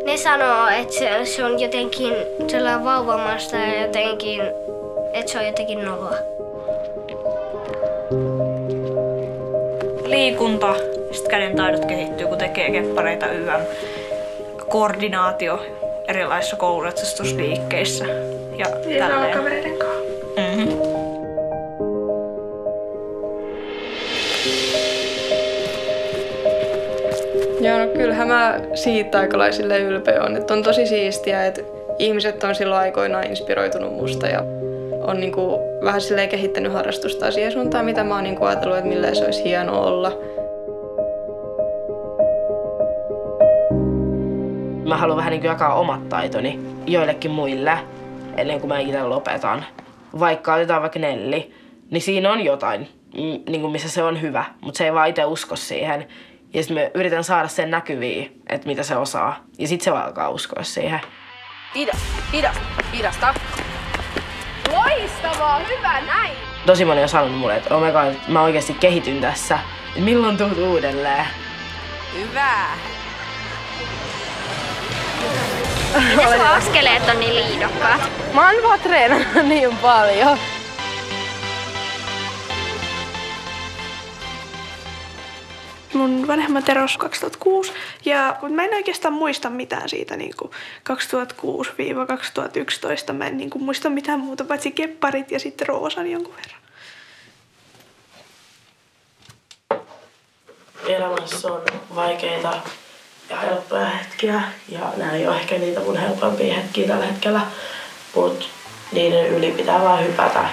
Ne sanoo, että se on jotenkin sellainen vauvamasta ja jotenkin, että se on jotenkin noloa. Liikunta, sitten kädentaidot kehittyy, kun tekee keppareita koordinaatio erilaisissa koulutusliikkeissä ja tälleen. Kavereiden kanssa. Joo, no kyllähän mä siitä aika lailla ylpeä on, että on tosi siistiä, että ihmiset on silloin aikoinaan inspiroitunut musta ja on niinku vähän silleen kehittänyt harrastusta siihen suuntaan, mitä mä oon niinku ajatellut, että milleen se olisi hienoa olla. Mä haluan vähän niin kuin jakaa omat taitoni joillekin muille ennen kuin mä itse lopetan. Vaikka otetaan vaikka Nelli, niin siinä on jotain, niin kuin missä se on hyvä, mutta se ei vaan itse usko siihen. Ja sitten me yritän saada sen näkyviin, että mitä se osaa. Ja sitten se vaan alkaa uskoa siihen. Hidasta. Loistavaa, hyvä, näin! Tosi moni on sanonut mulle, että oh my god, mä oikeasti kehityn tässä. Milloin tuut uudelleen? Hyvä! Mitä sun askeleet on niin liidokkaat? Mä oon vaan treenannut niin paljon. Mun vanhemmat eros 2006 ja mä en oikeastaan muista mitään siitä niin 2006-2011. Mä en niin muista mitään muuta paitsi kepparit ja sitten Roosan jonkun verran. Elämässä on vaikeita ja helppoja hetkiä ja nämä ei ole ehkä niitä mun helpompia hetkiä tällä hetkellä, mutta niiden yli pitää vaan hypätä.